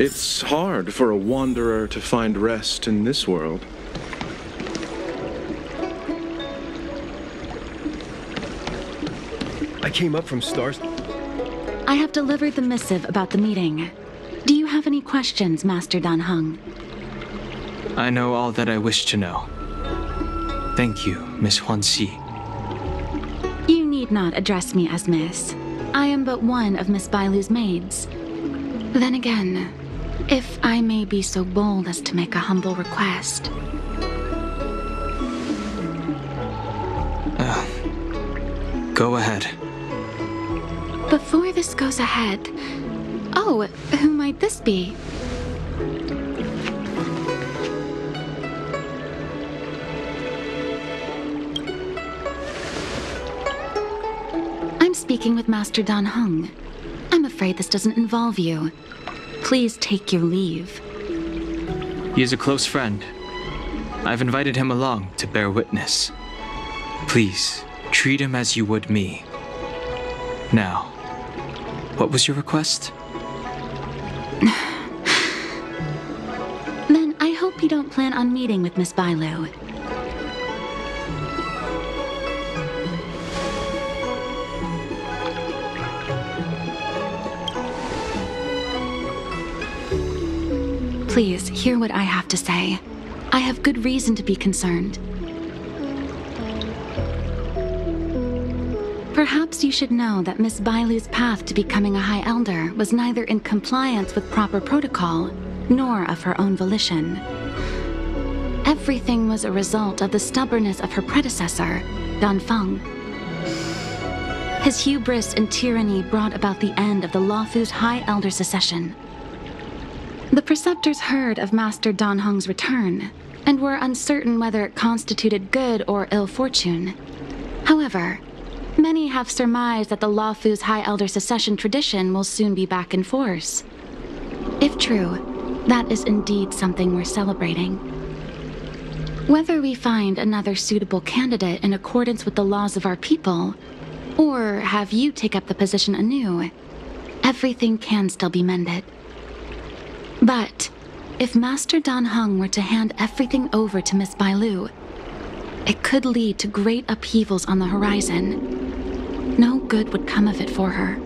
It's hard for a wanderer to find rest in this world. I came up from Stars. I have delivered the missive about the meeting. Do you have any questions, Master Dan Heng? I know all that I wish to know. Thank you, Miss Huanxi. You need not address me as Miss. I am but one of Miss Bailu's maids. Then again, if I may be so bold as to make a humble request. Go ahead. Before this goes ahead... Oh, who might this be? I'm speaking with Master Dan Heng. I'm afraid this doesn't involve you. Please take your leave. He is a close friend. I've invited him along to bear witness. Please, treat him as you would me. Now, what was your request? Then I hope you don't plan on meeting with Miss Bailu. Please, hear what I have to say. I have good reason to be concerned. Perhaps you should know that Miss Bailu's path to becoming a High Elder was neither in compliance with proper protocol, nor of her own volition. Everything was a result of the stubbornness of her predecessor, Dan Feng. His hubris and tyranny brought about the end of the Luofu's High Elder succession. The preceptors heard of Master Dan Heng's return, and were uncertain whether it constituted good or ill fortune. However, many have surmised that the Luofu's High Elder succession tradition will soon be back in force. If true, that is indeed something worth celebrating. Whether we find another suitable candidate in accordance with the laws of our people, or have you take up the position anew, everything can still be mended. But if Master Dan Heng were to hand everything over to Miss Bailu, it could lead to great upheavals on the horizon. No good would come of it for her.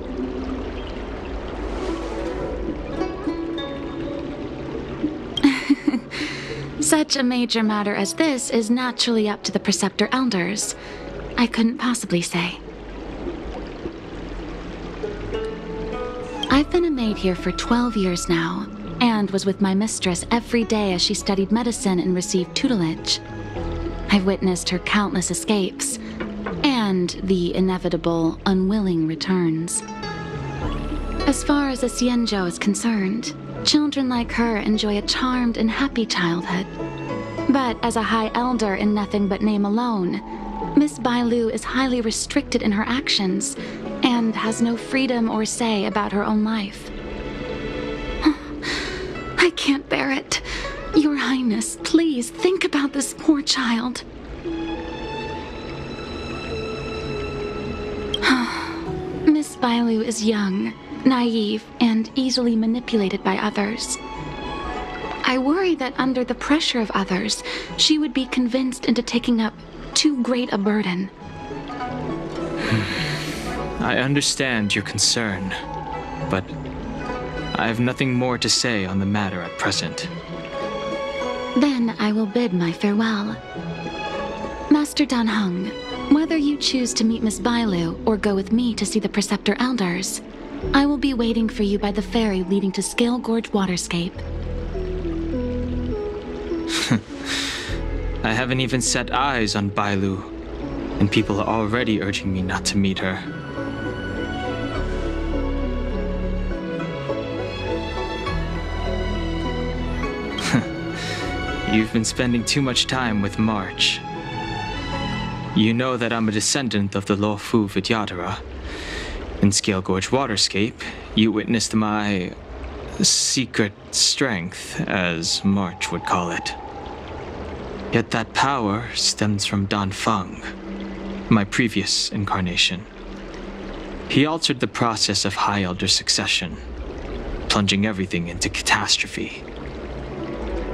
Such a major matter as this is naturally up to the Preceptor Elders. I couldn't possibly say. I've been a maid here for 12 years now, and was with my mistress every day as she studied medicine and received tutelage. I've witnessed her countless escapes, and the inevitable, unwilling returns. As far as a Xianzhou is concerned, children like her enjoy a charmed and happy childhood. But as a High Elder in nothing but name alone, Miss Bailu is highly restricted in her actions, and has no freedom or say about her own life. I can't bear it. Your Highness, please think about this poor child. Miss Bailu is young, naive, and easily manipulated by others. I worry that under the pressure of others, she would be convinced into taking up too great a burden. I understand your concern, but I have nothing more to say on the matter at present. Then I will bid my farewell. Master Dan Heng, whether you choose to meet Miss Bailu or go with me to see the Preceptor Elders, I will be waiting for you by the ferry leading to Scale Gorge Waterscape. I haven't even set eyes on Bailu, and people are already urging me not to meet her. You've been spending too much time with March. You know that I'm a descendant of the Luofu Vidyadhara. In Scale Gorge Waterscape, you witnessed my secret strength, as March would call it. Yet that power stems from Dan Feng, my previous incarnation. He altered the process of High Elder succession, plunging everything into catastrophe.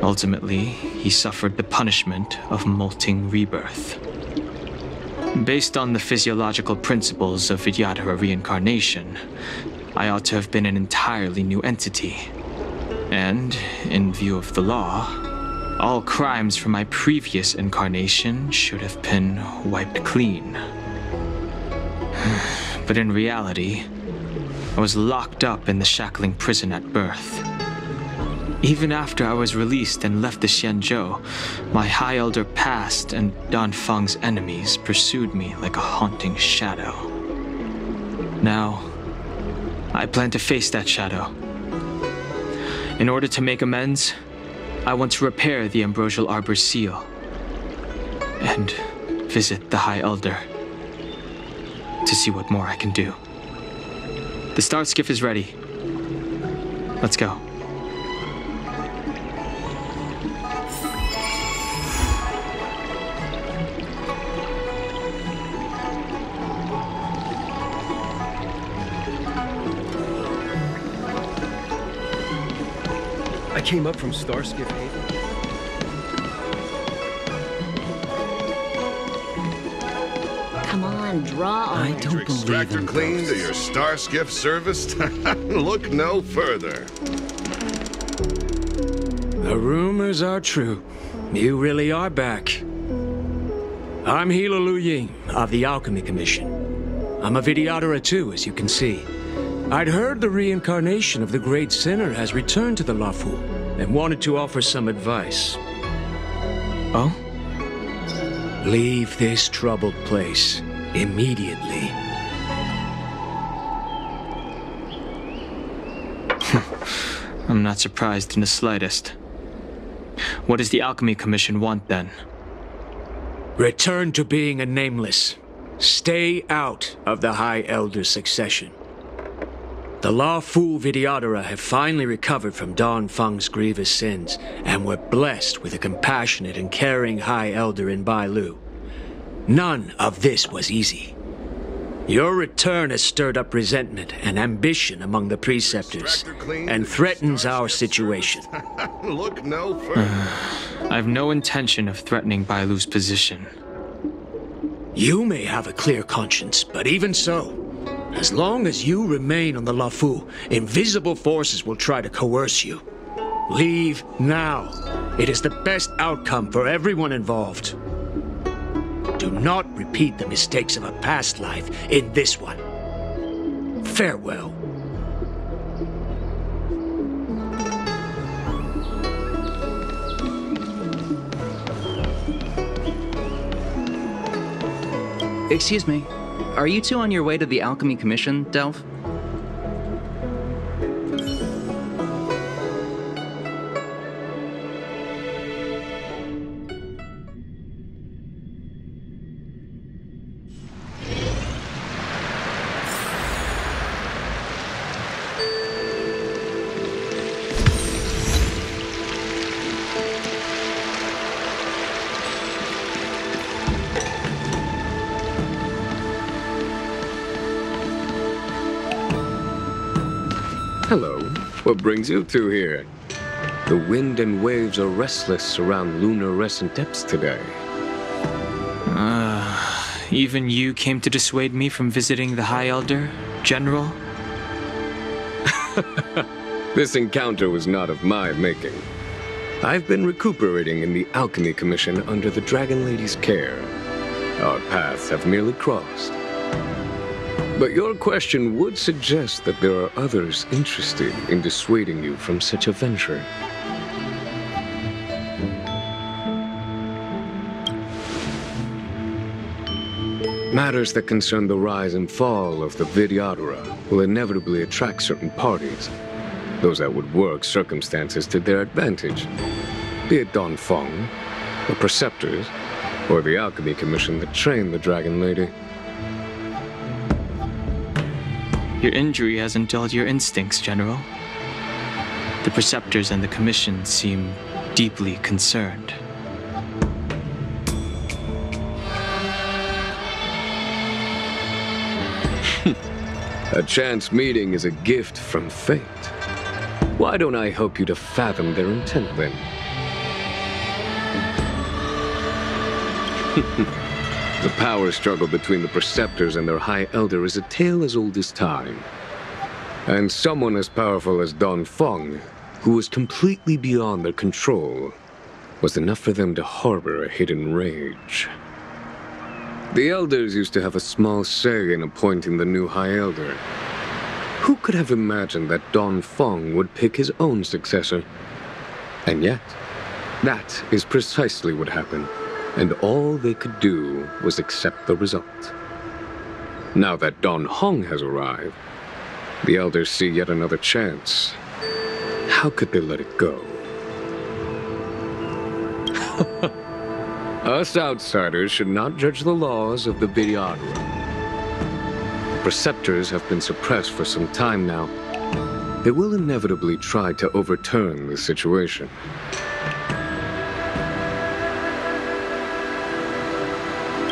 Ultimately, he suffered the punishment of molting rebirth. Based on the physiological principles of Vidyadhara reincarnation, I ought to have been an entirely new entity. And, in view of the law, all crimes from my previous incarnation should have been wiped clean. But in reality, I was locked up in the shackling prison at birth. Even after I was released and left the Xianzhou, my High Elder past and Danfeng's enemies pursued me like a haunting shadow. Now, I plan to face that shadow. In order to make amends, I want to repair the Ambrosial Arbor's seal and visit the High Elder to see what more I can do. The star skiff is ready. Let's go. I came up from Starskiff Haven. Come on, draw on I it. don't Your believe extractor in cleaned or ghosts. your star skiff serviced? Look no further. The rumors are true. You really are back. I'm Hila Lu Ying of the Alchemy Commission. I'm a Vidyadhara too, as you can see. I'd heard the reincarnation of the great sinner has returned to the Lafu and wanted to offer some advice. Oh? Leave this troubled place immediately. I'm not surprised in the slightest. What does the Alchemy Commission want then? Return to being a nameless. Stay out of the High Elder's succession. The Lafu Vidyadhara have finally recovered from Danfeng's grievous sins, and were blessed with a compassionate and caring High Elder in Bailu. None of this was easy. Your return has stirred up resentment and ambition among the preceptors, and threatens our situation. Look no further. I have no intention of threatening Bailu's position. You may have a clear conscience, but even so, as long as you remain on the Lafu, invisible forces will try to coerce you. Leave now. It is the best outcome for everyone involved. Do not repeat the mistakes of a past life in this one. Farewell. Excuse me, are you two on your way to the Alchemy Commission, Delph? Hello. What brings you two here? The wind and waves are restless around lunar-rescent depths today. Even you came to dissuade me from visiting the High Elder, General? This encounter was not of my making. I've been recuperating in the Alchemy Commission under the Dragon Lady's care. Our paths have merely crossed. But your question would suggest that there are others interested in dissuading you from such a venture. Matters that concern the rise and fall of the Vidyadhara will inevitably attract certain parties, those that would work circumstances to their advantage, be it Danfeng, the Preceptors, or the Alchemy Commission that trained the Dragon Lady. Your injury hasn't dulled your instincts, General. The Preceptors and the Commission seem deeply concerned. A chance meeting is a gift from fate. Why don't I help you to fathom their intent, then? The power struggle between the Preceptors and their High Elder is a tale as old as time. And someone as powerful as Don Feng, who was completely beyond their control, was enough for them to harbor a hidden rage. The Elders used to have a small say in appointing the new High Elder. Who could have imagined that Don Feng would pick his own successor? And yet, that is precisely what happened, and all they could do was accept the result. Now that Don Hong has arrived, the Elders see yet another chance. How could they let it go? Us outsiders should not judge the laws of the Vidyadhara. Preceptors have been suppressed for some time now. They will inevitably try to overturn the situation.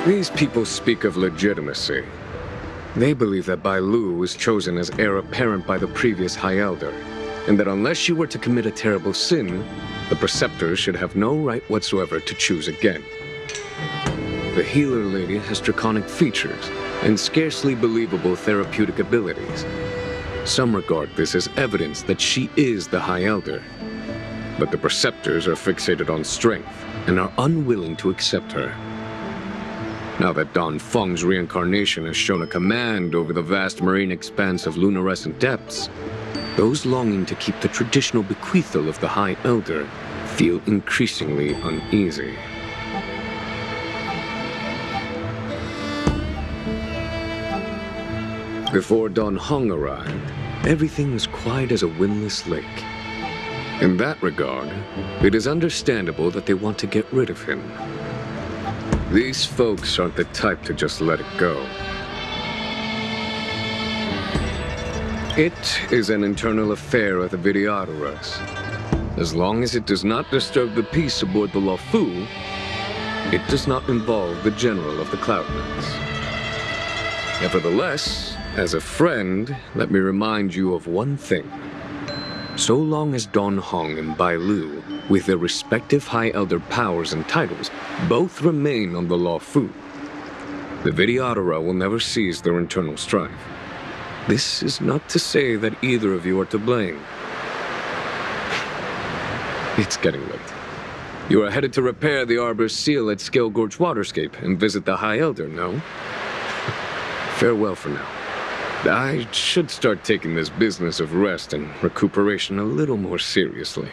These people speak of legitimacy. They believe that Bai Lu was chosen as heir apparent by the previous High Elder, and that unless you were to commit a terrible sin, the Preceptors should have no right whatsoever to choose again. The healer lady has draconic features and scarcely believable therapeutic abilities. Some regard this as evidence that she is the High Elder, but the Preceptors are fixated on strength and are unwilling to accept her. Now that Don Feng's reincarnation has shown a command over the vast marine expanse of luminescent depths, those longing to keep the traditional bequeathal of the High Elder feel increasingly uneasy. Before Don Hong arrived, everything was quiet as a windless lake. In that regard, it is understandable that they want to get rid of him. These folks aren't the type to just let it go. It is an internal affair of the Vidyadharas. As long as it does not disturb the peace aboard the Luofu, it does not involve the General of the Cloudlands. Nevertheless, as a friend, let me remind you of one thing. So long as Don Hong and Bai Lu, with their respective High Elder powers and titles, both remain on the Luofu, the Vidyadhara will never cease their internal strife. This is not to say that either of you are to blame. It's getting late. You are headed to repair the Arbor's seal at Scale Gorge Waterscape and visit the High Elder, no? Farewell for now. I should start taking this business of rest and recuperation a little more seriously.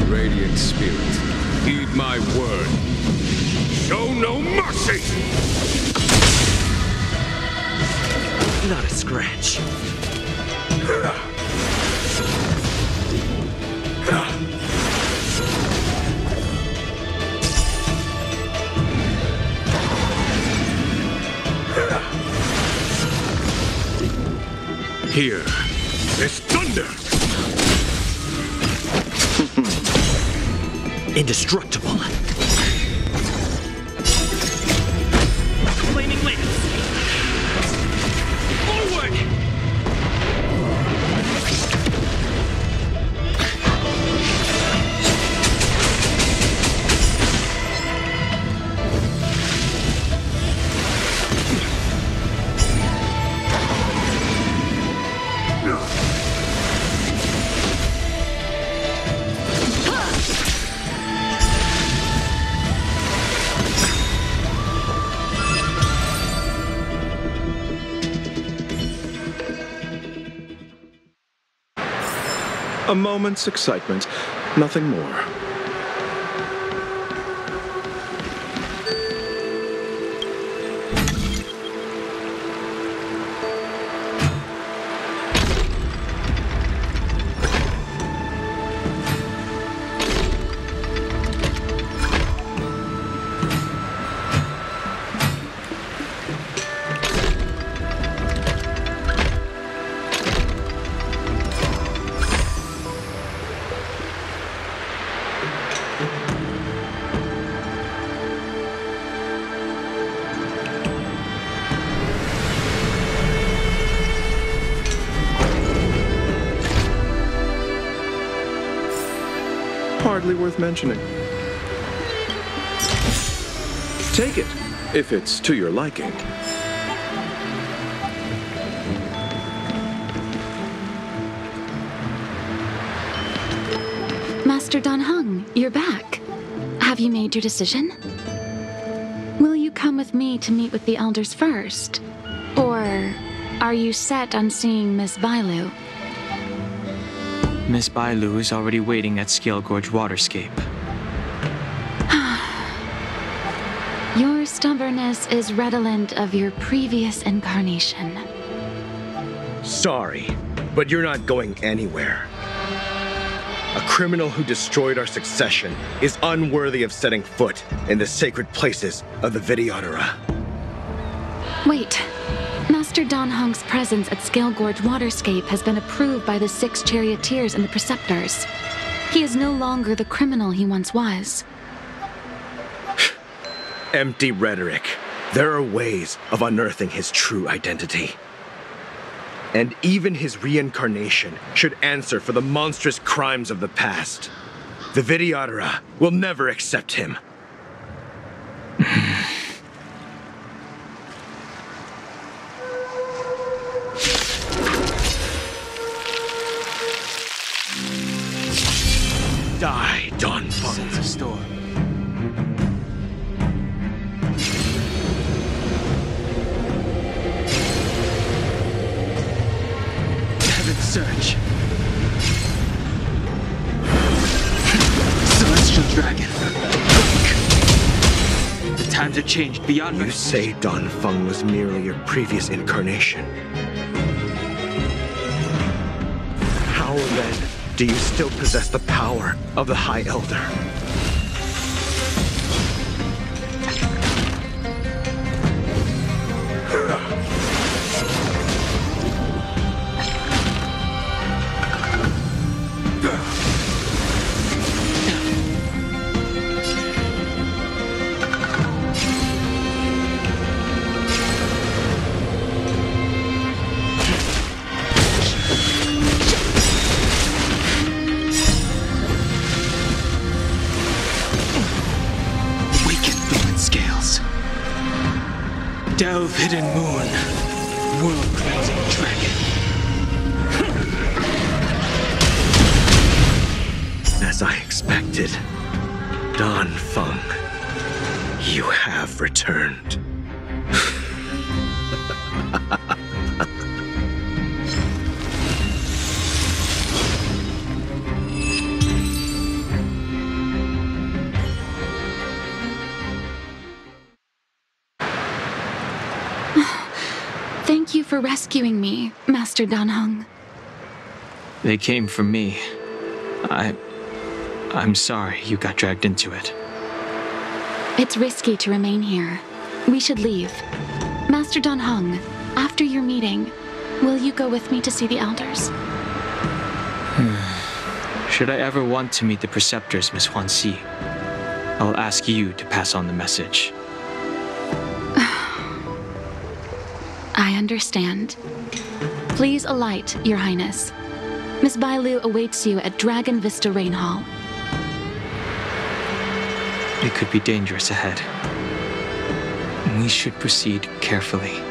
Radiant Spirit, heed my word. Show no mercy! Not a scratch. Here, this thunder! Indestructible. Flaming lance. Forward! A moment's excitement, nothing more. hardly worth mentioning. Take it, if it's to your liking. Master Dan Heng, you're back. Have you made your decision? Will you come with me to meet with the elders first? Or are you set on seeing Miss Bailu? Miss Bailu is already waiting at Scale Gorge Waterscape. Your stubbornness is redolent of your previous incarnation. Sorry, but you're not going anywhere. A criminal who destroyed our succession is unworthy of setting foot in the sacred places of the Vidyadhara. Wait. Master Dan Heng's presence at Scale Gorge Waterscape has been approved by the 6 charioteers and the preceptors. He is no longer the criminal he once was. Empty rhetoric. There are ways of unearthing his true identity. And even his reincarnation should answer for the monstrous crimes of the past. The Vidyadhara will never accept him. Die, Don Fung. Sense a storm. Search. Celestial Dragon. The times have changed beyond... You say Don Fung was merely your previous incarnation. How then do you still possess the power of the High Elder? Delve hidden moon, world-cleansing dragon. As I expected, Don Fung, you have returned. Thank you for rescuing me, Master Dan Heng. They came for me. I'm sorry you got dragged into it. It's risky to remain here. We should leave. Master Dan Heng, after your meeting, will you go with me to see the elders? Should I ever want to meet the preceptors, Miss Huanxi, I'll ask you to pass on the message. I understand. Please alight, Your Highness. Miss Bailu awaits you at Dragon Vista Rain Hall. It could be dangerous ahead. We should proceed carefully.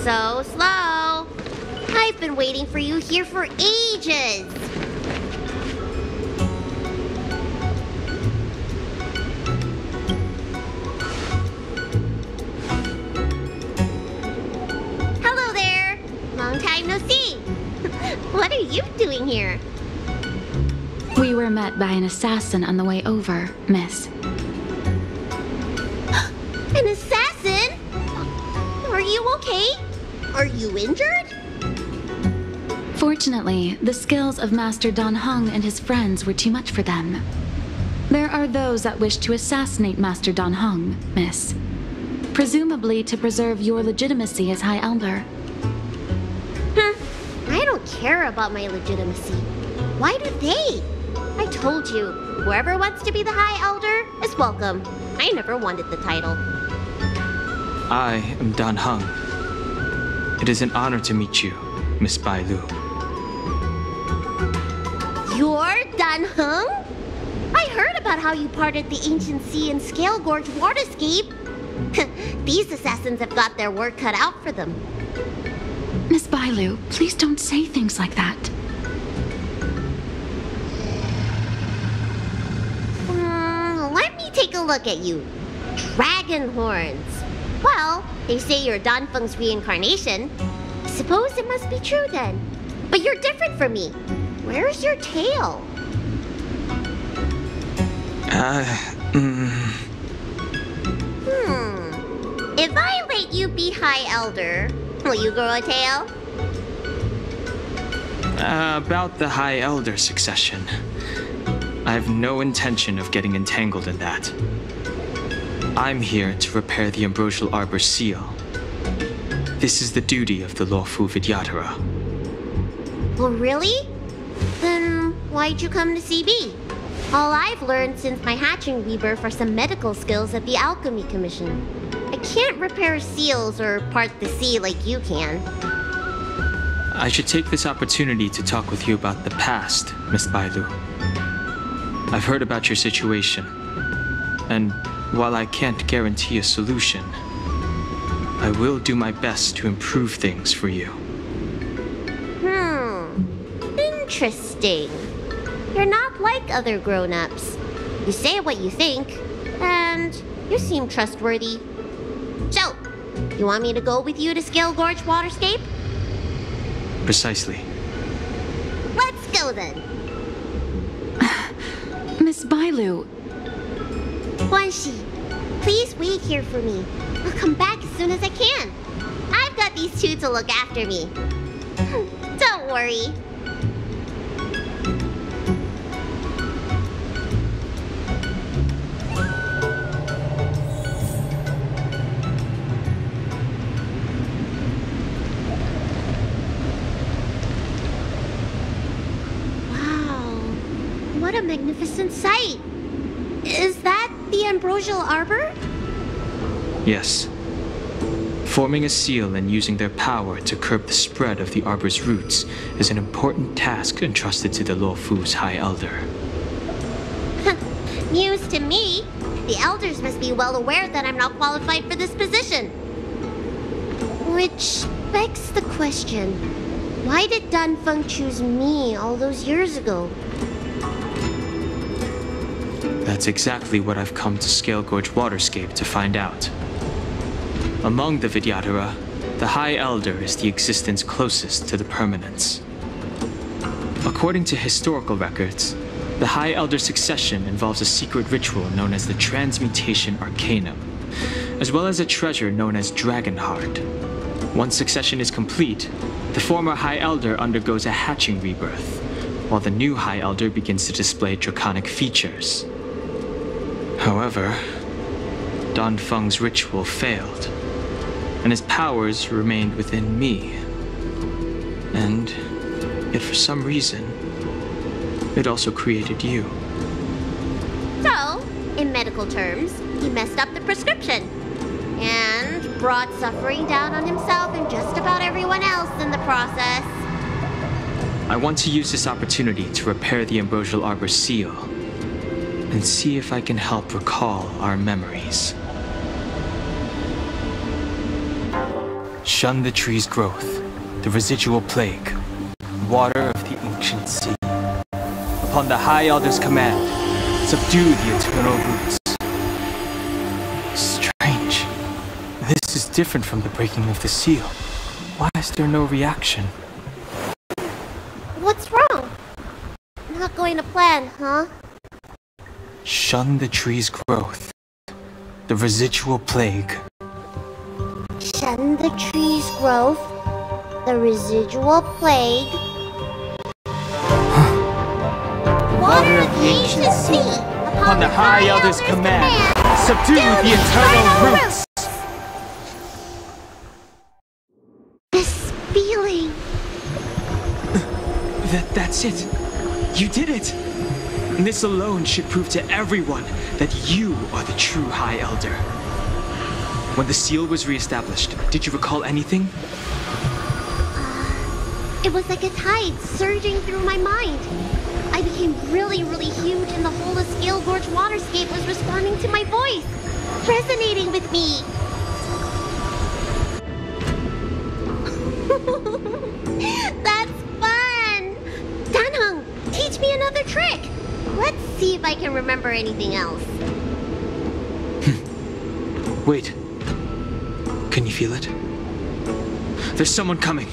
So slow. I've been waiting for you here for ages. Hello there. What are you doing here? We were met by an assassin on the way over, miss. An assassin? Are you okay? Are you injured? Fortunately, the skills of Master Dan Heng and his friends were too much for them. There are those that wish to assassinate Master Dan Heng, miss. Presumably to preserve your legitimacy as High Elder. I don't care about my legitimacy. Why do they? I told you, whoever wants to be the High Elder is welcome. I never wanted the title. I am Dan Heng. It is an honor to meet you, Miss Bai Lu. You're Dan Heng? I heard about how you parted the ancient sea and Scale Gorge waterscape. These assassins have got their work cut out for them. Miss Bai Lu, please don't say things like that. Let me take a look at you. Dragon horns. Well, they say you're Dan Feng's reincarnation. Suppose it must be true then. But you're different from me. Where's your tail? If I let you be High Elder, will you grow a tail? About the High Elder succession. I have no intention of getting entangled in that. I'm here to repair the Ambrosial Arbor seal. This is the duty of the lawful Vidyadhara. Well, really? Then why'd you come to CB? All I've learned since my hatching rebirth are some medical skills at the Alchemy Commission. I can't repair seals or part the sea like you can. I should take this opportunity to talk with you about the past, Miss Bai Lu. I've heard about your situation, and while I can't guarantee a solution, I will do my best to improve things for you. Interesting. You're not like other grown-ups. You say what you think, and you seem trustworthy. So, you want me to go with you to Scale Gorge Waterscape? Precisely. Let's go then. Miss Bai Lu. Guanxi, please wait here for me. I'll come back as soon as I can. I've got these two to look after me. Don't worry. What a magnificent sight! Is that the Ambrosial Arbor? Yes. Forming a seal and using their power to curb the spread of the Arbor's roots is an important task entrusted to the Luofu's High Elder. News to me. The Elders must be well aware that I'm not qualified for this position. Which begs the question, why did Dan Feng choose me all those years ago? That's exactly what I've come to Scale Gorge Waterscape to find out. Among the Vidyadhara, the High Elder is the existence closest to the permanence. According to historical records, the High Elder succession involves a secret ritual known as the Transmutation Arcanum, as well as a treasure known as Dragon Heart. Once succession is complete, the former High Elder undergoes a hatching rebirth, while the new High Elder begins to display draconic features. However, Dan Feng's ritual failed, and his powers remained within me. And yet for some reason, it also created you. So, in medical terms, he messed up the prescription, and brought suffering down on himself and just about everyone else in the process. I want to use this opportunity to repair the Ambrosial Arbor seal, and see if I can help recall our memories. Shun the tree's growth, the residual plague, water of the ancient sea. Upon the High Elder's command, subdue the eternal roots. Strange. This is different from the breaking of the seal. Why is there no reaction? What's wrong? Not going to plan, huh? Shun the tree's growth. The residual plague. Shun the tree's growth. The residual plague. Water of the ancient sea. Upon the High Elder's command, subdue the eternal roots. This feeling. That's it. You did it. And this alone should prove to everyone that you are the true High Elder. When the seal was reestablished, did you recall anything? It was like a tide surging through my mind. I became really, really huge, and the whole of Scale Gorge waterscape was responding to my voice, resonating with me. That's fun! Danheng, teach me another trick. Let's see if I can remember anything else. Wait. Can you feel it? There's someone coming.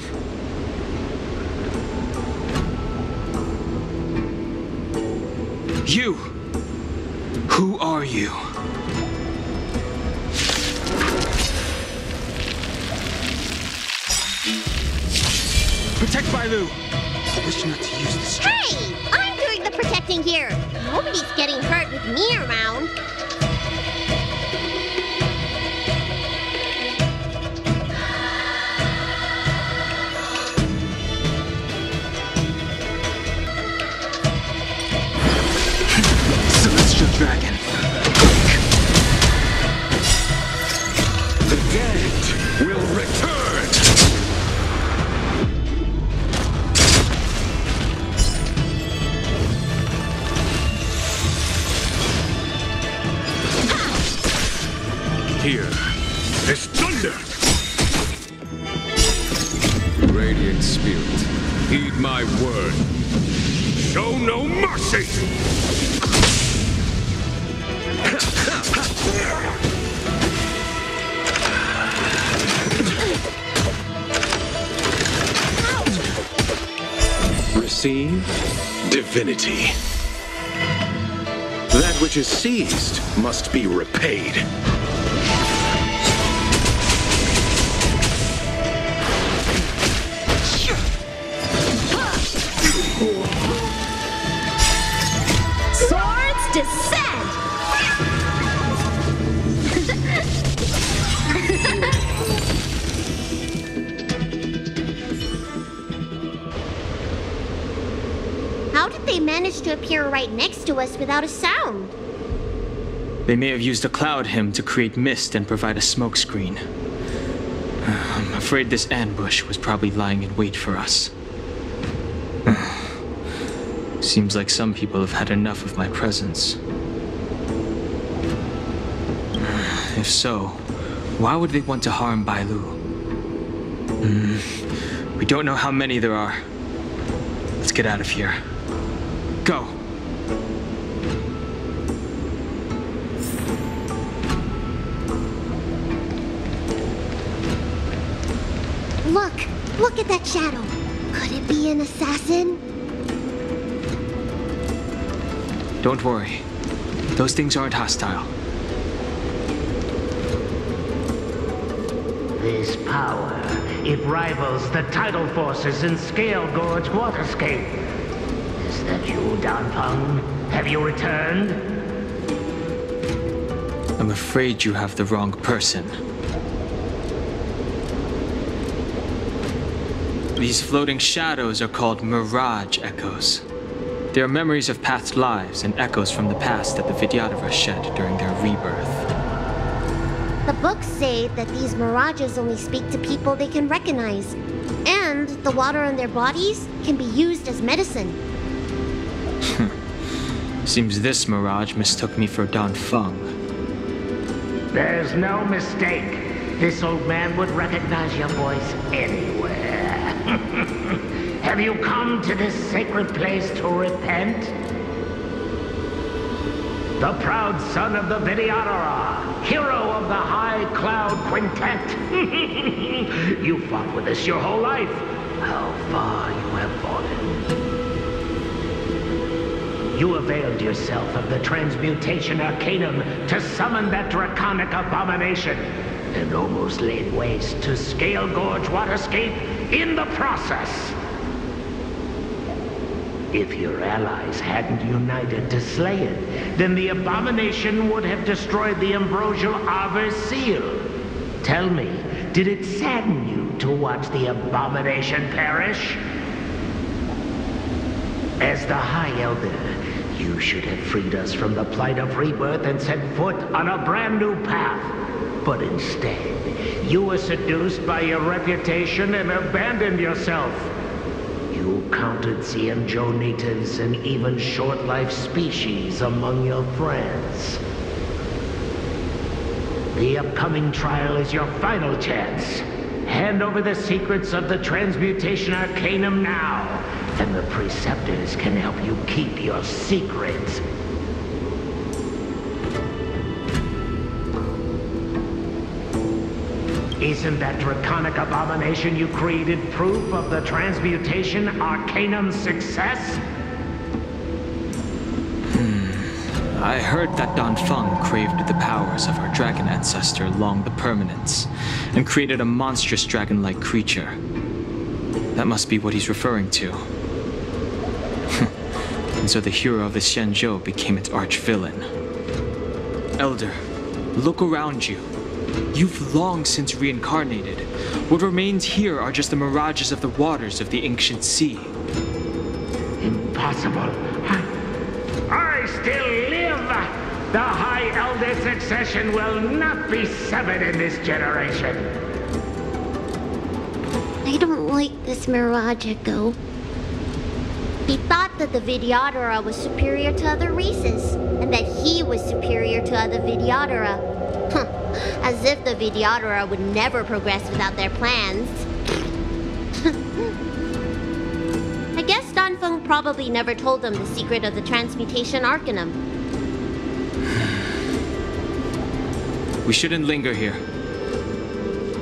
You! Who are you? Protect Bailu! I wish not to use this trick. Hey! I'm doing the protecting here! Nobody's getting hurt with me around. Dragon. The dead will return! Here is thunder! Radiant Spirit, heed my word. Show no mercy! Receive divinity. That which is seized must be repaid. Swords descend! How did they manage to appear right next to us without a sound? They may have used a cloud hymn to create mist and provide a smokescreen. I'm afraid this ambush was probably lying in wait for us. Seems like some people have had enough of my presence. If so, why would they want to harm Bailu? We don't know how many there are. Let's get out of here. Go! Look at that shadow. Could it be an assassin? Don't worry. Those things aren't hostile. This power, it rivals the tidal forces in Scale Gorge waterscape. Is that you, Danfeng? Have you returned? I'm afraid you have the wrong person. These floating shadows are called mirage echoes. They are memories of past lives and echoes from the past that the Vidyadhara shed during their rebirth. The books say that these mirages only speak to people they can recognize. And the water on their bodies can be used as medicine. Seems this mirage mistook me for Danfeng. There's no mistake. This old man would recognize your voice anywhere. Have you come to this sacred place to repent? The proud son of the Vidyadhara, hero of the High Cloud Quintet. You fought with us your whole life. How far you have fallen. you availed yourself of the transmutation arcanum to summon that draconic abomination, and almost laid waste to Scale Gorge Waterscape in the process. If your allies hadn't united to slay it, then the abomination would have destroyed the ambrosial arbor seal. Tell me, did it sadden you to watch the abomination perish? As the High Elder, you should have freed us from the plight of rebirth and set foot on a brand new path. But instead, you were seduced by your reputation and abandoned yourself. You counted CMJO natives and even short-life species among your friends. The upcoming trial is your final chance. Hand over the secrets of the transmutation arcanum now, and the preceptors can help you keep your secret. Isn't that draconic abomination you created proof of the transmutation arcanum's success? I heard that Don Feng craved the powers of our dragon ancestor Long the Permanence, and created a monstrous dragon-like creature. That must be what he's referring to. And so the hero of the Xianzhou became its arch-villain. Elder, look around you. You've long since reincarnated. What remains here are just the mirages of the waters of the ancient sea. Impossible. I still live! The High Elder succession will not be severed in this generation. I don't like this Mirage Echo. He thought that the Videodora was superior to other races, and that he was superior to other Videodora. As if the Videodora would never progress without their plans. I guess Don Feng probably never told them the secret of the transmutation arcanum. We shouldn't linger here.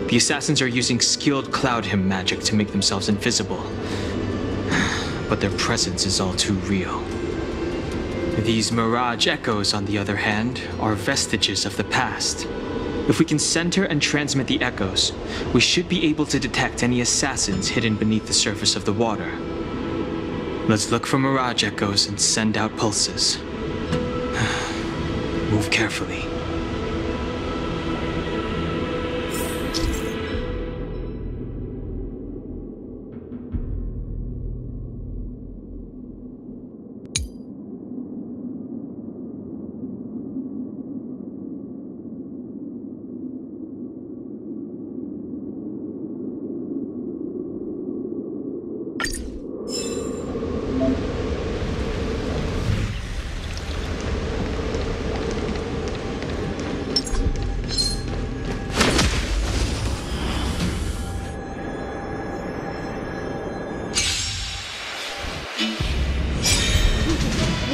The assassins are using skilled cloud hymn magic to make themselves invisible. But their presence is all too real. These mirage echoes, on the other hand, are vestiges of the past. If we can center and transmit the echoes, we should be able to detect any assassins hidden beneath the surface of the water. Let's look for mirage echoes and send out pulses. Move carefully.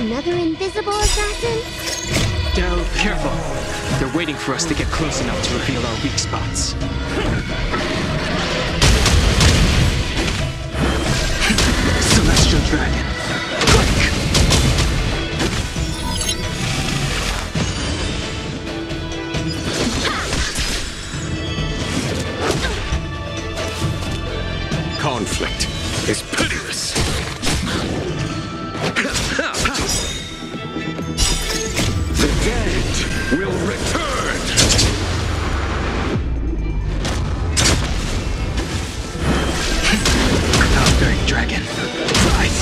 Another invisible assassin? Del, careful. They're waiting for us to get close enough to reveal our weak spots. Celestial Dragon. Quick! Conflict is pitiless. The dead will return! Cloud-bearing dragon. Rise!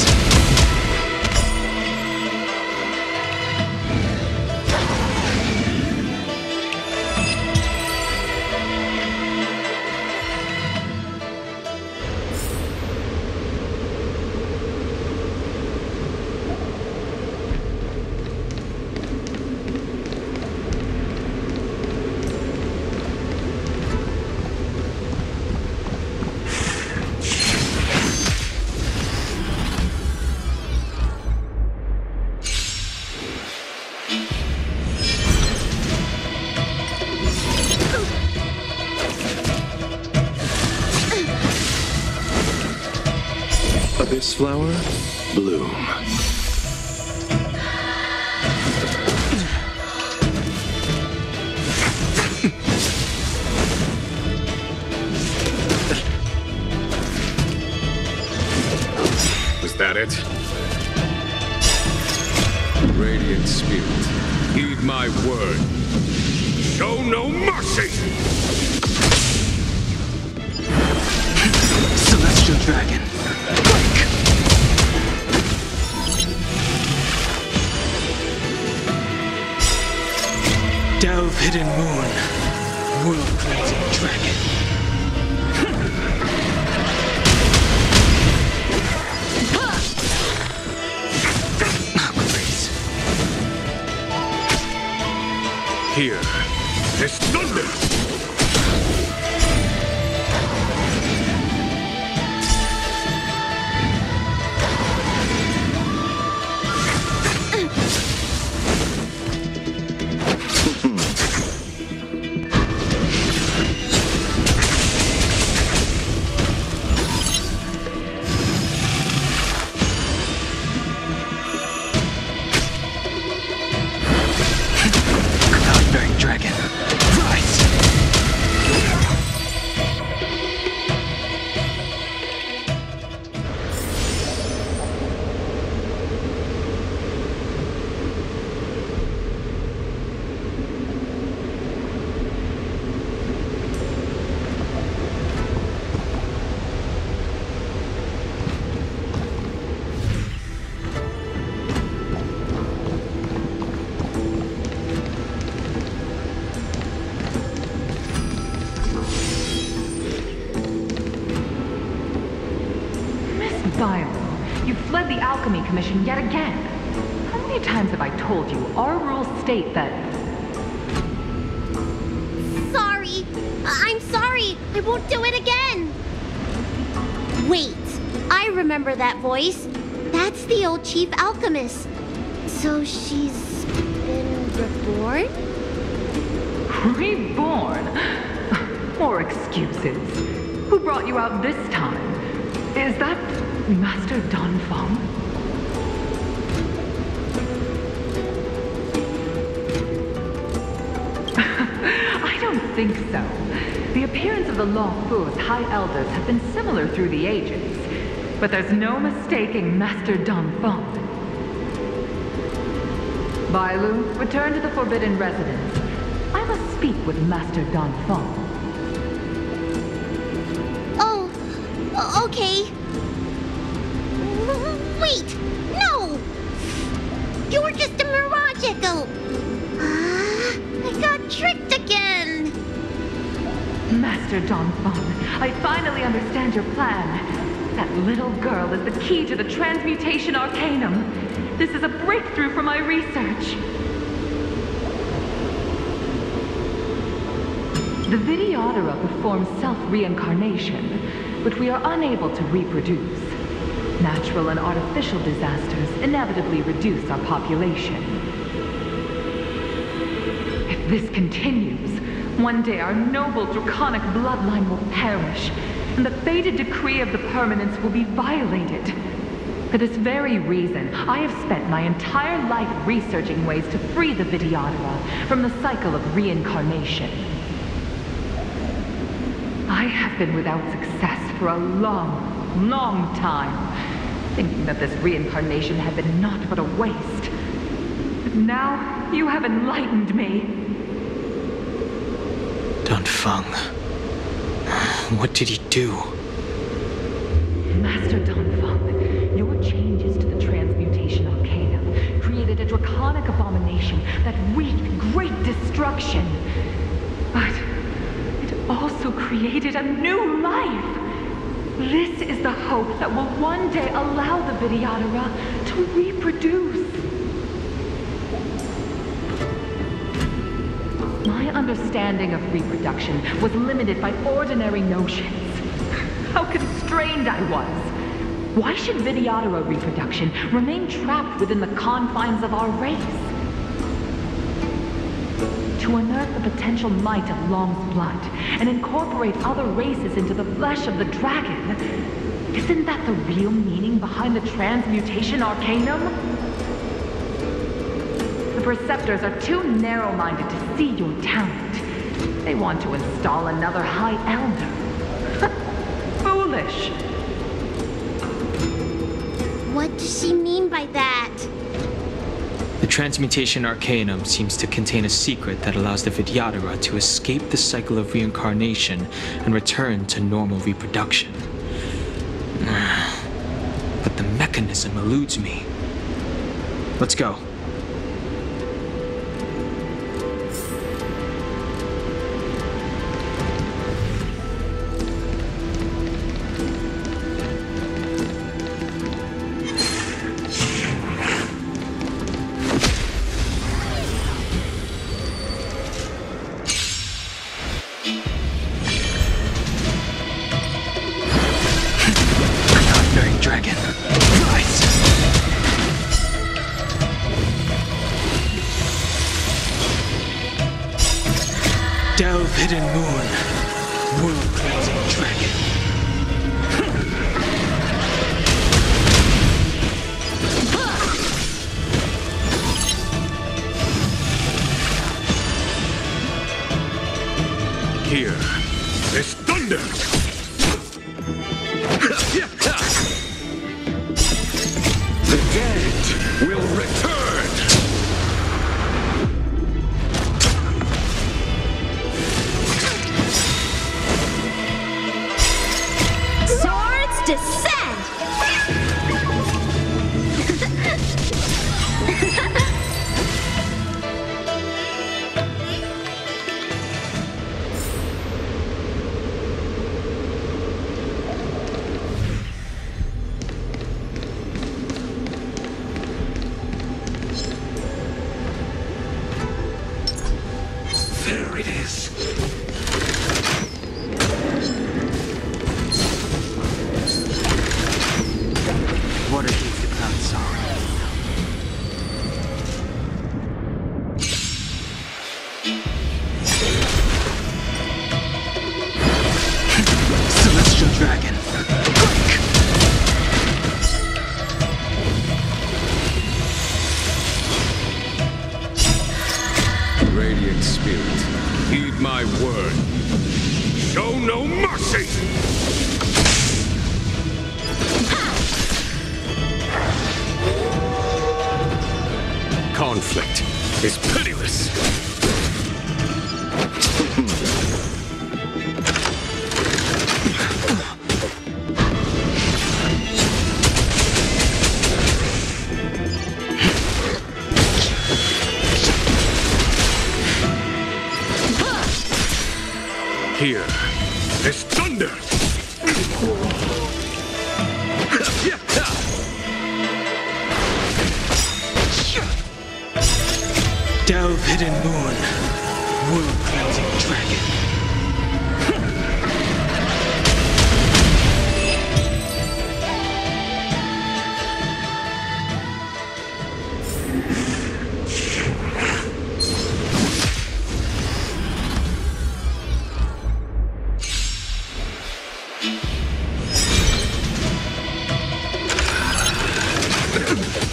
Abyss flower, bloom. Was that it? Radiant Spirit, heed my word. Show no mercy! Celestial Dragon. Break! Delve Hidden Moon. World-creating dragon. Here, this thunder! You fled the Alchemy Commission yet again. How many times have I told you our rules state that... Sorry. I'm sorry. I won't do it again. Wait. I remember that voice. That's the old chief alchemist. So she's been reborn? Reborn? More excuses. Who brought you out this time? Is that Master Donfeng? I don't think so. The appearance of the Lawfu's High Elders have been similar through the ages, but there's no mistaking Master Donfeng. Bailu, return to the Forbidden Residence. I must speak with Master Donfeng. Oh, okay. Wait! No! You were just a mirage echo! I got tricked again! Master Donfeng, I finally understand your plan. That little girl is the key to the transmutation arcanum. This is a breakthrough for my research. The Videodora performs self-reincarnation, but we are unable to reproduce. Natural and artificial disasters inevitably reduce our population. If this continues, one day our noble draconic bloodline will perish, and the fated decree of the permanence will be violated. For this very reason, I have spent my entire life researching ways to free the Videodora from the cycle of reincarnation. I have been without success for a long time, thinking that this reincarnation had been naught but a waste. But now, you have enlightened me. Donfeng. What did he do? Master Donfeng, your changes to the transmutation arcanum created a draconic abomination that wreaked great destruction. But it also created a new life. This is the hope that will one day allow the Videodora to reproduce. My understanding of reproduction was limited by ordinary notions. How constrained I was. Why should Videodora reproduction remain trapped within the confines of our race? To unearth the potential might of Long's blood and incorporate other races into the flesh of the dragon. Isn't that the real meaning behind the transmutation arcanum? The Preceptors are too narrow-minded to see your talent. They want to install another High Elder. Foolish. What does she mean by that? The Transmutation Arcanum seems to contain a secret that allows the Vidyadhara to escape the cycle of reincarnation and return to normal reproduction. But the mechanism eludes me. Let's go. Delve, hidden moon, world-cleansing dragon. Here, is thunder! The dead will return! Descend! There it is. What are these the clouds saw? Celestial dragon. Radiant spirit, heed my word. Show no mercy! Conflict is pitiless. Here is thunder! Delve, hidden moon, world-cleansing dragon.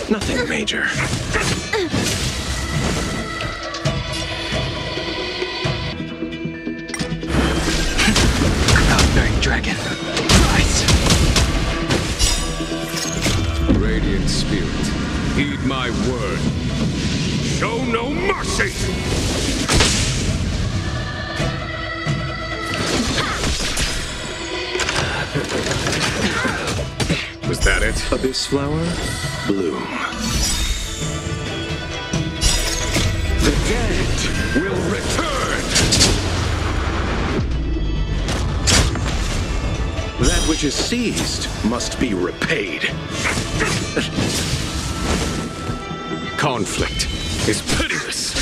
Nothing major. Cloud-bearing dragon, rise! Radiant spirit, heed my word. Show no mercy! Was that it? Abyss flower, bloom. The dead will return! That which is seized must be repaid. Conflict is pitiless.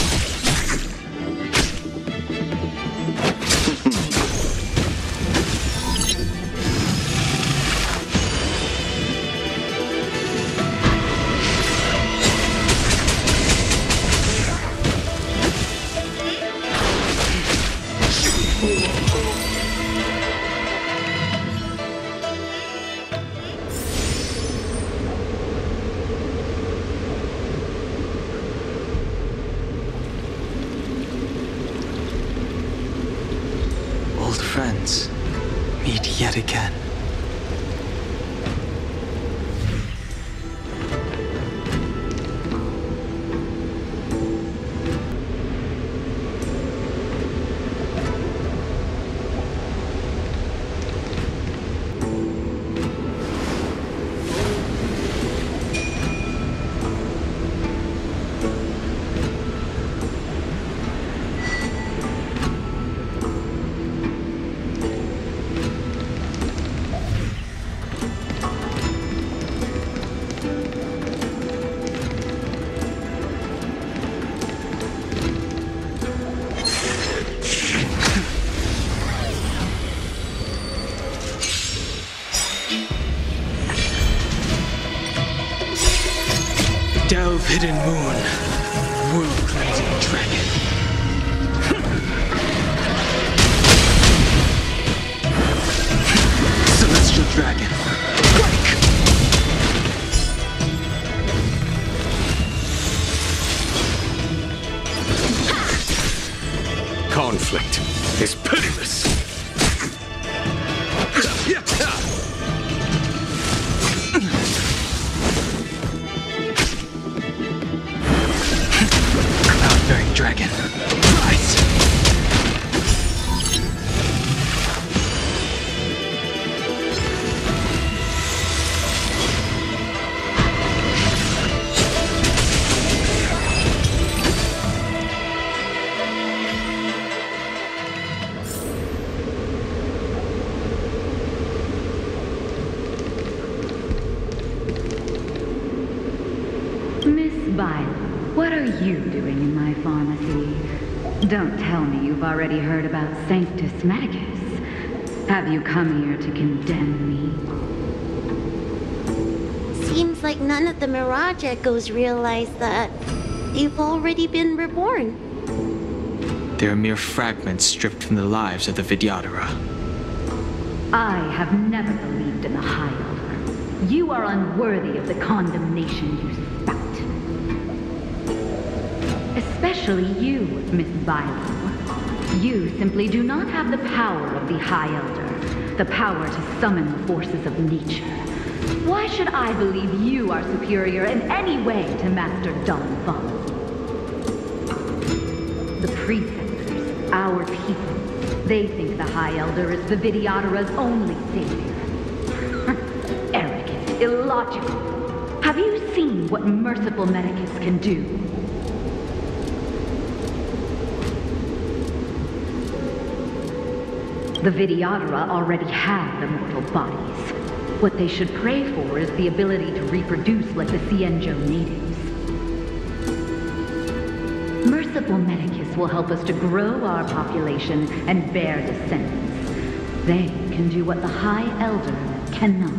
meet yet again. Delve hidden moon, world cleansing dragon. Celestial dragon, break! Conflict is pitiless. Cloud-bearing dragon, rise! Miss Violet, what are you doing in my pharmacy? Don't tell me you've already heard about Sanctus Medicus. Have you come here to condemn me? Seems like none of the Mirage Echoes realize that they've already been reborn. They are mere fragments stripped from the lives of the Vidyadhara. I have never believed in the High Elder. You are unworthy of the condemnation you spout. Especially you, Miss Violet. You simply do not have the power of the High Elder, the power to summon the forces of nature. Why should I believe you are superior in any way to Master Tonton? The Preceptors, our people, they think the High Elder is the Vidyadhara's only savior. Arrogant, illogical. Have you seen what merciful Medicus can do? The Vidyadhara already have the mortal bodies. What they should pray for is the ability to reproduce like the Cienjo natives. Merciful Medicus will help us to grow our population and bear descendants. They can do what the High Elder cannot.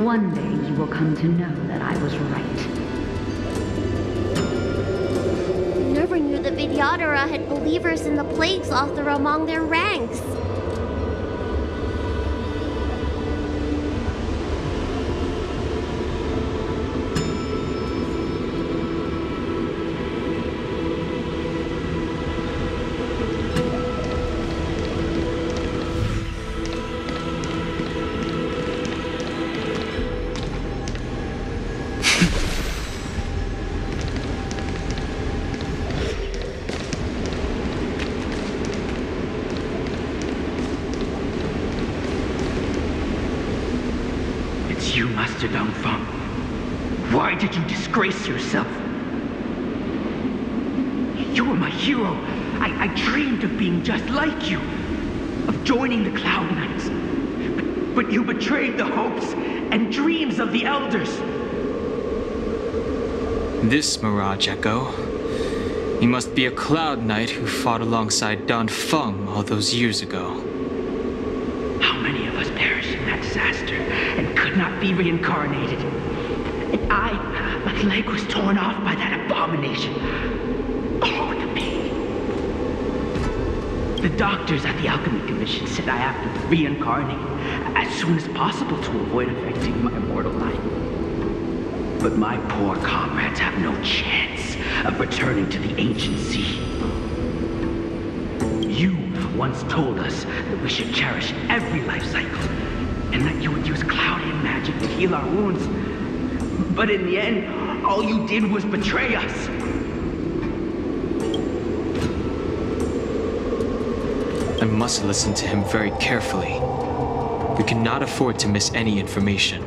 One day you will come to know that I was right. Never knew the Vidyadhara had believers in the Plagues Author among their ranks. You, Master Dongfeng. Why did you disgrace yourself? You were my hero. I dreamed of being just like you, of joining the Cloud Knights. But you betrayed the hopes and dreams of the Elders. This Mirage Echo. He must be a Cloud Knight who fought alongside Dongfeng all those years ago. How many of us perished in that disaster and could not be reincarnated? And my leg was torn off by that abomination. Oh, the pain. The doctors at the Alchemy Commission said I have to reincarnate as soon as possible to avoid affecting my mortal life. But my poor comrades have no chance of returning to the ancient sea. You once told us that we should cherish every life cycle, and that you would use cloudy magic to heal our wounds. But in the end, all you did was betray us. I must listen to him very carefully. We cannot afford to miss any information.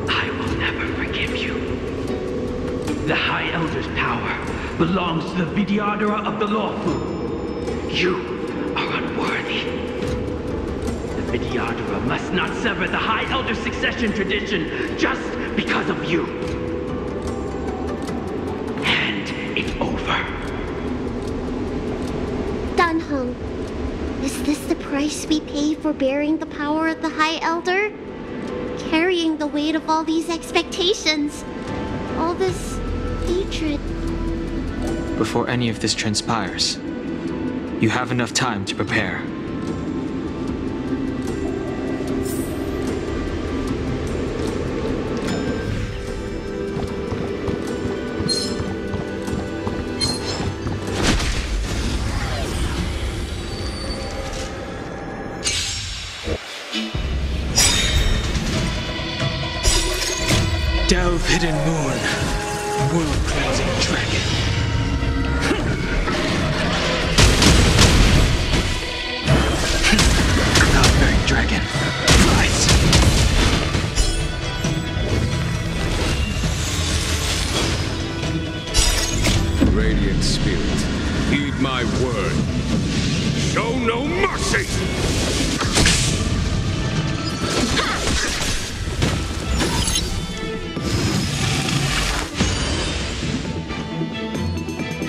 I will never forgive you. The High Elder's power belongs to the Vidyadhara of the Lawfu. You are unworthy. The Vidyadhara must not sever the High Elder succession tradition just because of you. Hand it over. Heng, is this the price we pay for bearing the power of the High Elder? Carrying the weight of all these expectations, all this hatred. Before any of this transpires, you have enough time to prepare. Delve, hidden moon, world-cleansing dragon. Cloud-bearing dragon, rise! Radiant spirit, heed my word. Show no mercy!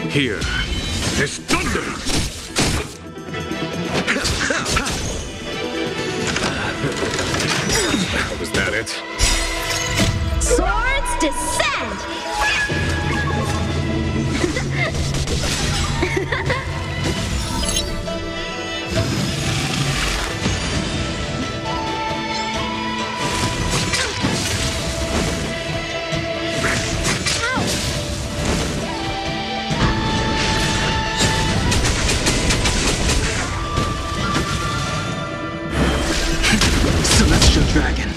Here is thunder! Was that it? Swords descend! Dragon.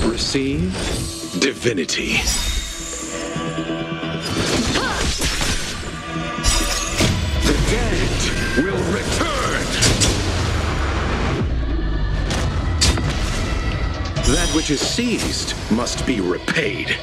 Receive divinity. The dead will return. That which is seized must be repaid.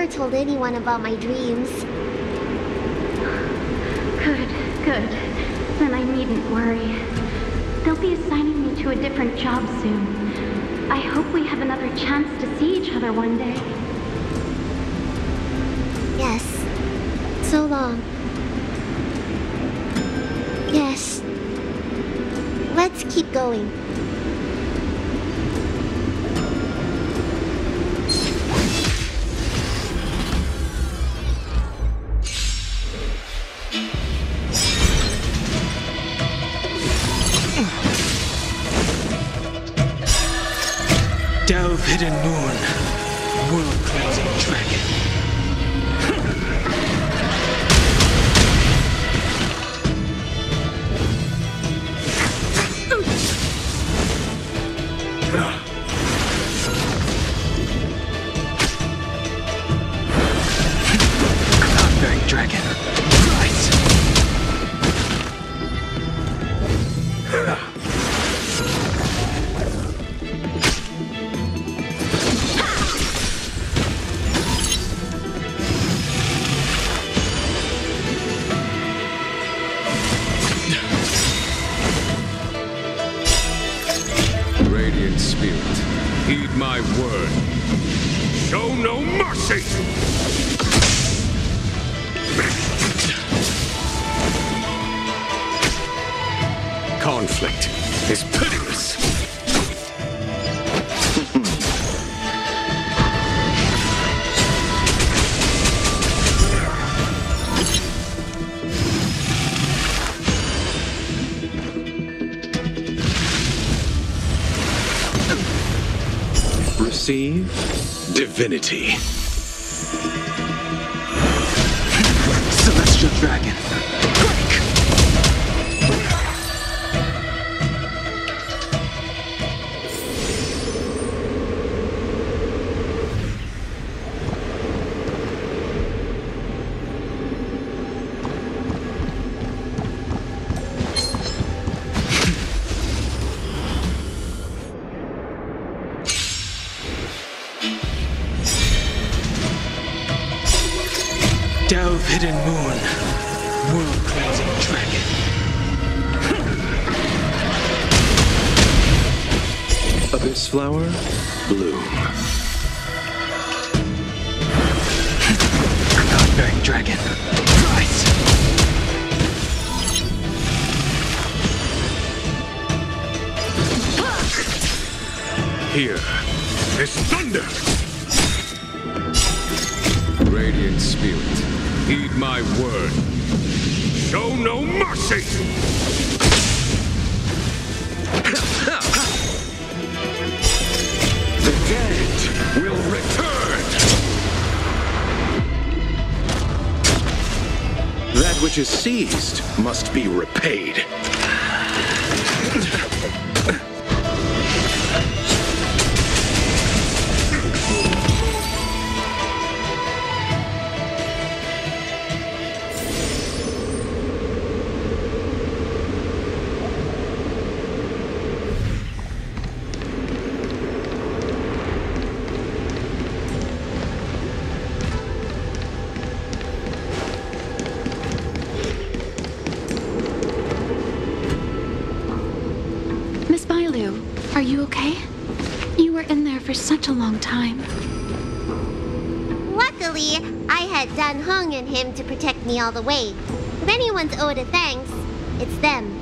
Told anyone about my dreams. Good. Then I needn't worry. They'll be assigning me to a different job soon. I hope we have another chance to see each other one day. Yes. So long. Yes. Let's keep going. hidden moon, world-cleansing dragon. Cloud-bearing dragon, rise! Radiant spirit, heed my word. Show no mercy! Conflict is pitiless. Receive divinity. Celestial dragon, break! Delve hidden moon, world-cleansing dragon. Abyss flower, bloom. Cloud-bearing dragon, rise! Here is thunder! Radiant spirit, heed my word. Show no mercy! The dead will return! That which is seized must be repaid. Are you okay? You were in there for such a long time. Luckily, I had Dan Heng and him to protect me all the way. If anyone's owed a thanks, it's them.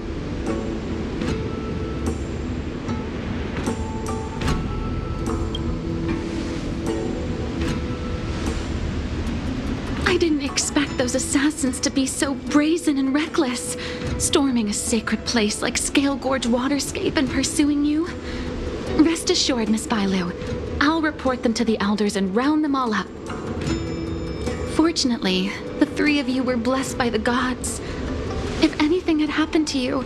I didn't expect those assassins to be so brazen and reckless, storming a sacred place like Scale Gorge Waterscape and pursuing you. Rest assured, Miss Bailu, I'll report them to the elders and round them all up. Fortunately, the three of you were blessed by the gods. If anything had happened to you,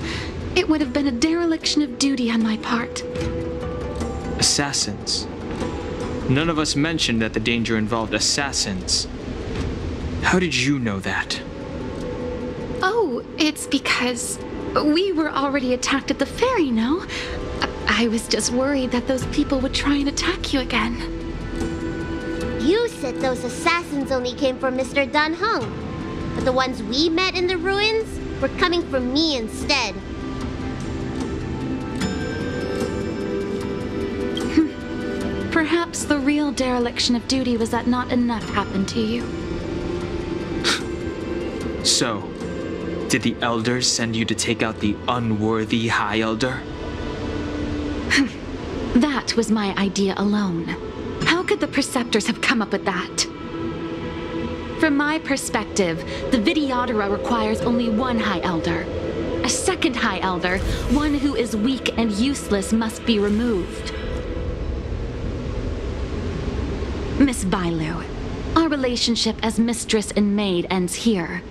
it would have been a dereliction of duty on my part. Assassins. None of us mentioned that the danger involved assassins. How did you know that? Oh, it's because we were already attacked at the ferry, no? I was just worried that those people would try and attack you again. You said those assassins only came from Mr. Dan Heng, but the ones we met in the ruins were coming from me instead. Perhaps the real dereliction of duty was that not enough happened to you. So, did the elders send you to take out the unworthy High Elder? That was my idea alone. How could the Preceptors have come up with that? From my perspective, the Videodora requires only one High Elder. A second High Elder, one who is weak and useless, must be removed. Miss Bailu, our relationship as mistress and maid ends here.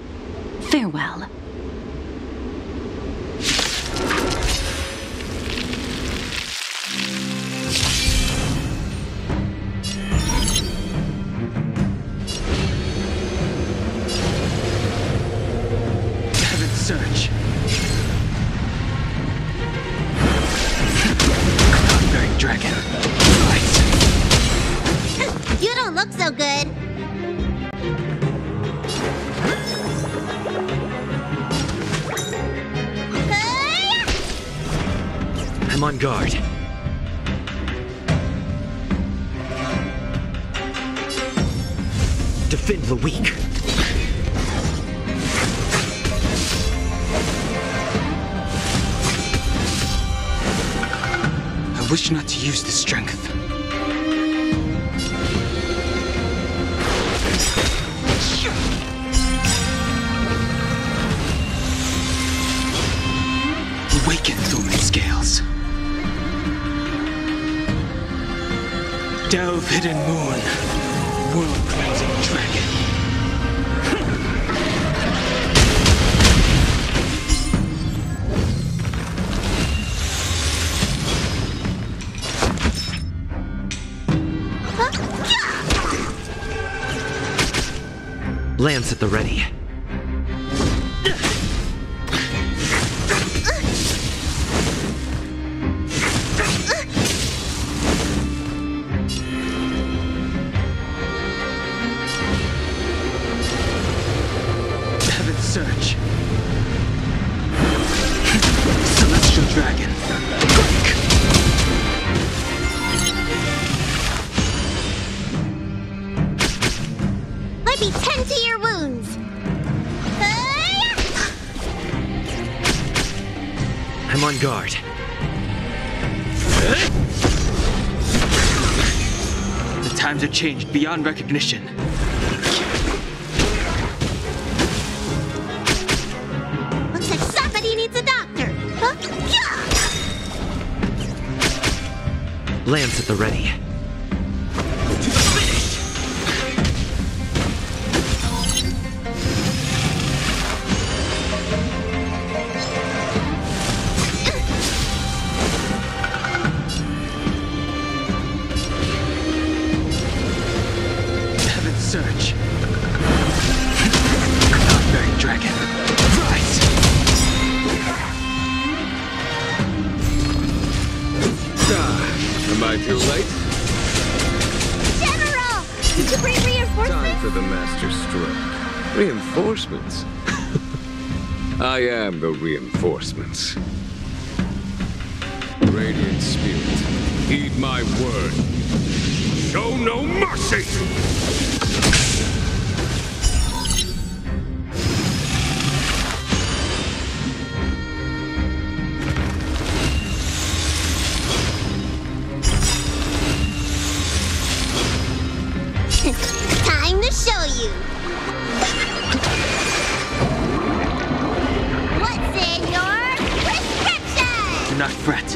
Farewell. Search. Dragon. Right. You don't look so good. I'm on guard. Defend the weak. I wish not to use the strength. Awaken dormant scales. Delve hidden moon. World cleansing dragon. Lance at the ready. Heaven's search. Celestial dragon. Let me tend to your wounds. I'm on guard. The times have changed beyond recognition. Looks like somebody needs a doctor. Lance at the ready. Search. Bearing dragon. Rise. Am I too late? General! Did you bring reinforcements? Time for the master stroke. Reinforcements? I am the reinforcements. Radiant spirit, heed my word. Show no mercy! Time to show you. What's in your prescription? Do not fret.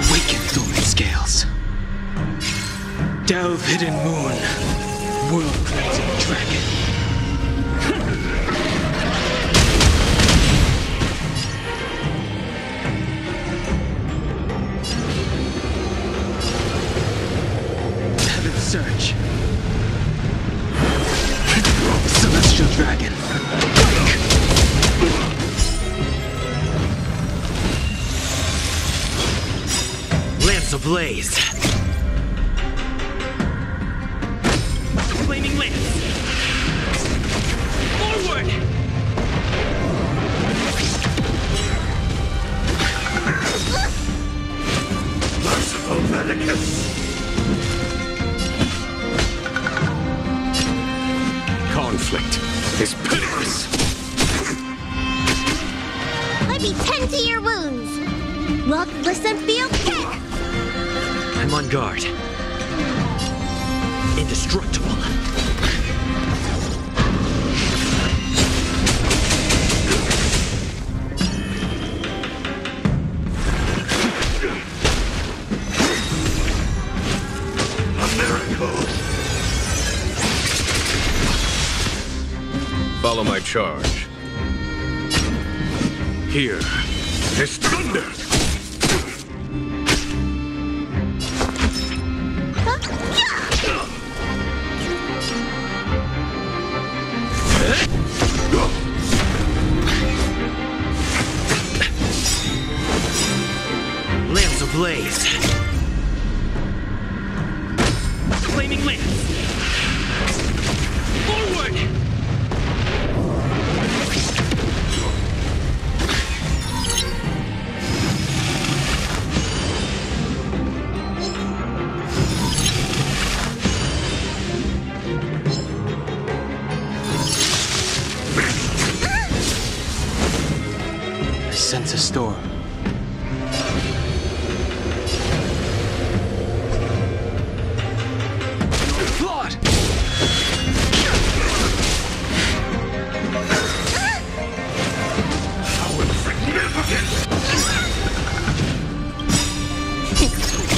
Awaken dormant scales. Delve hidden moon. World cleansing dragon. Heaven's search. Celestial dragon. Lance ablaze. Flaming lance. Forward. Merciful Medicus. Conflict is pitiless. Let me tend to your wounds. Look, listen, feel, kick. I'm on guard. Indestructible. Follow my charge. Here is thunder! Lance ablaze. Flaming lance. Forward! I sense a storm.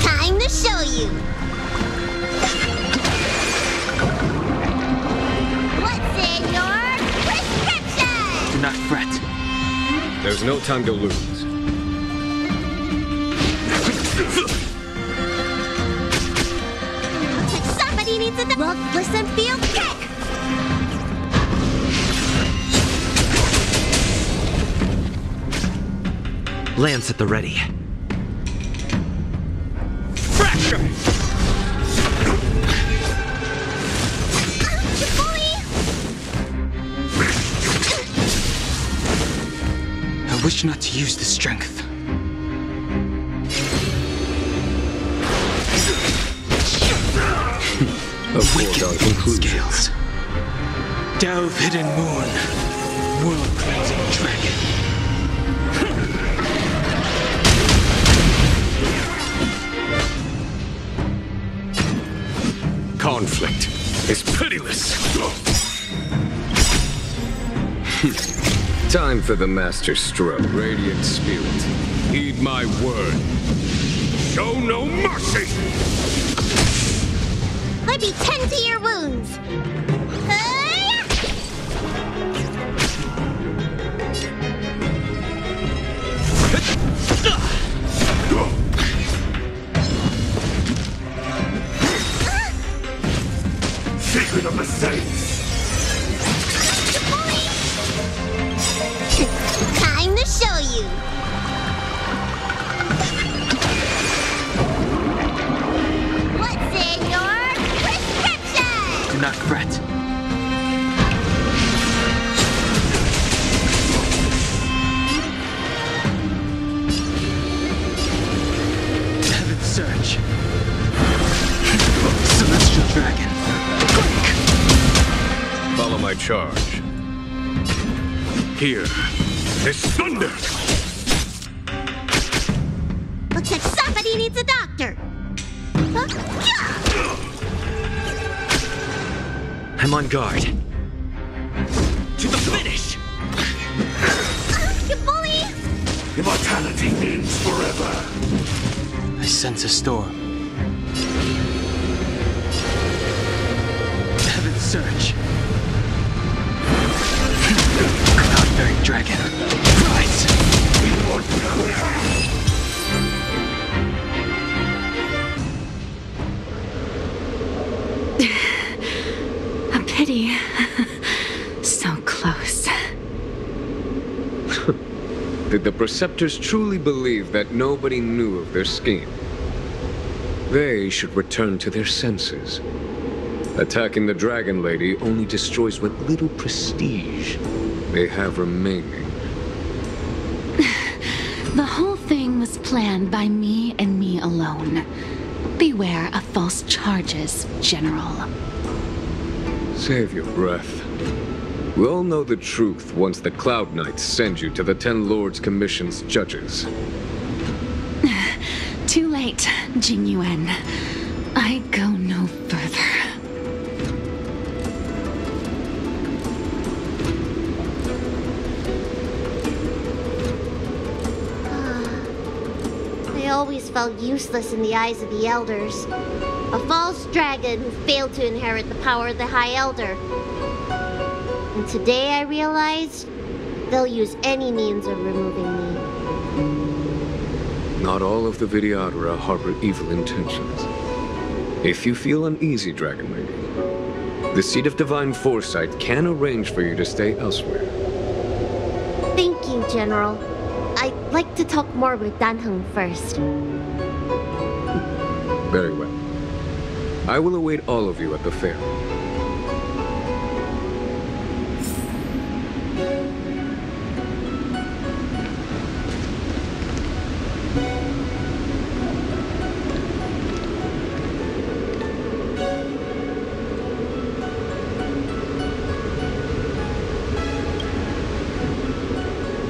Time to show you. What's in your prescription? Do not fret. There's no time to lose. Looks like somebody needs a look, listen, feel, kick. Lance at the ready. Fracture! I wish not to use the strength. A foregone conclusion. Scales. Delve hidden moon. World cleansing dragon. Conflict is pitiless. Time for the master stroke. Radiant spirit, heed my word. Show no mercy! Let me tend to your wounds. Secret of the saints. Time to show you. What's in your prescription? Do not fret. Heaven surge. Celestial dragon. Follow my charge. Here is thunder! Looks like somebody needs a doctor. I'm on guard. To the finish! You bully! Immortality means forever. I sense a storm. Heaven surge. Cloud-bearing dragon. Rise! A pity. So close. Did the Preceptors truly believe that nobody knew of their scheme? They should return to their senses. Attacking the Dragon Lady only destroys what little prestige they have remaining. The whole thing was planned by me and me alone. Beware of false charges, General. Save your breath. We'll know the truth once the Cloud Knights send you to the Ten Lords Commission's judges. Too late, Jing Yuan. I go no further. I always felt useless in the eyes of the elders. A false dragon who failed to inherit the power of the High Elder. And today I realized they'll use any means of removing me. Not all of the Videodora harbor evil intentions. If you feel uneasy, Dragon Lady, the Seat of Divine Foresight can arrange for you to stay elsewhere. Thank you, General. I'd like to talk more with Dan Heng first. Very well. I will await all of you at the fair.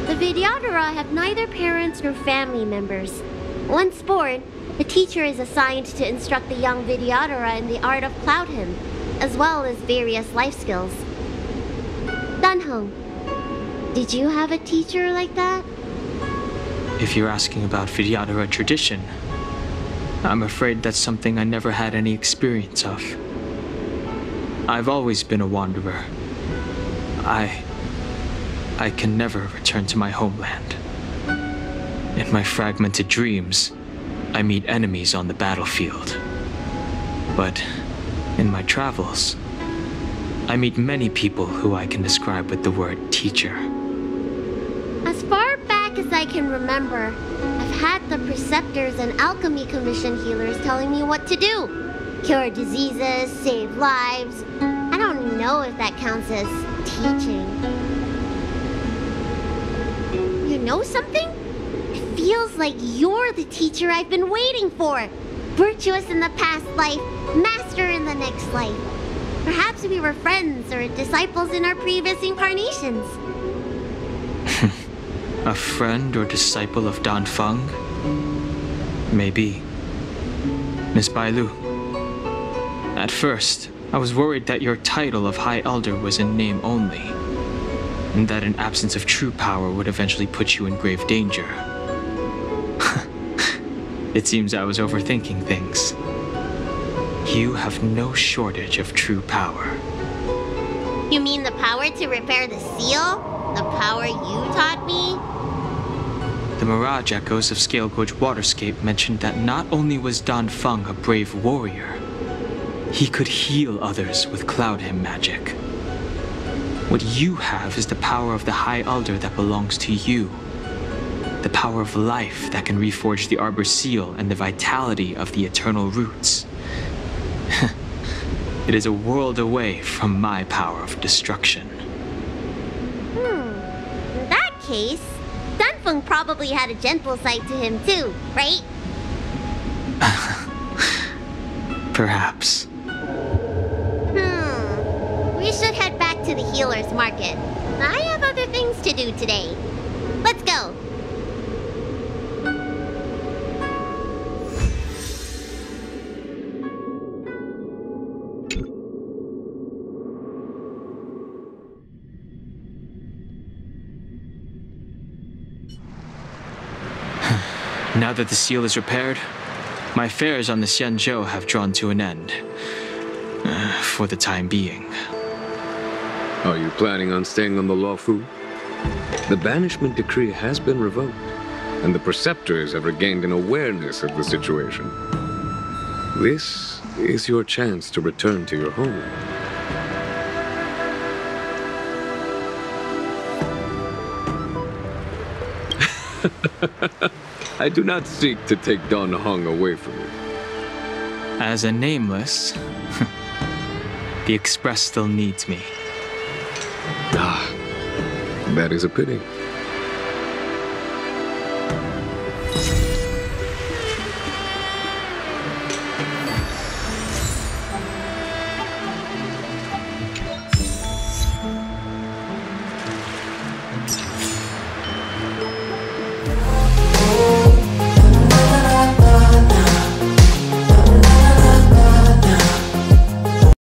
The Videodora have neither parents nor family members. Once born, the teacher is assigned to instruct the young Videodora in the art of Cloud Hymn, as well as various life skills. Dan Heng, did you have a teacher like that? If you're asking about Videodora tradition, I'm afraid that's something I never had any experience of. I've always been a wanderer. I can never return to my homeland. In my fragmented dreams, I meet enemies on the battlefield. But in my travels, I meet many people who I can describe with the word teacher. As far back as I can remember, I've had the preceptors and alchemy commission healers telling me what to do. Cure diseases, save lives. I don't know if that counts as teaching. You know something? It feels like you're the teacher I've been waiting for. Virtuous in the past life, master in the next life. Perhaps we were friends or disciples in our previous incarnations. A friend or disciple of Dan Feng? Maybe. Miss Bailu. At first, I was worried that your title of High Elder was in name only, and that an absence of true power would eventually put you in grave danger. It seems I was overthinking things. You have no shortage of true power. You mean the power to repair the seal? The power you taught me? The Mirage Echoes of Scale Gorge Waterscape mentioned that not only was Dan Feng a brave warrior, he could heal others with Cloud Hymn magic. What you have is the power of the High Elder that belongs to you. The power of life that can reforge the Arbor Seal and the vitality of the Eternal Roots. It is a world away from my power of destruction. In that case, Dan Feng probably had a gentle side to him too, right? Perhaps. We should head back to the healer's market. I have other things to do today. Let's go. Now that the seal is repaired, my fares on the Xianzhou have drawn to an end. For the time being. Are you planning on staying on the Luofu? The banishment decree has been revoked, and the preceptors have regained an awareness of the situation. This is your chance to return to your home. I do not seek to take Dan Heng away from you. As a nameless, the Express still needs me. Ah, that is a pity.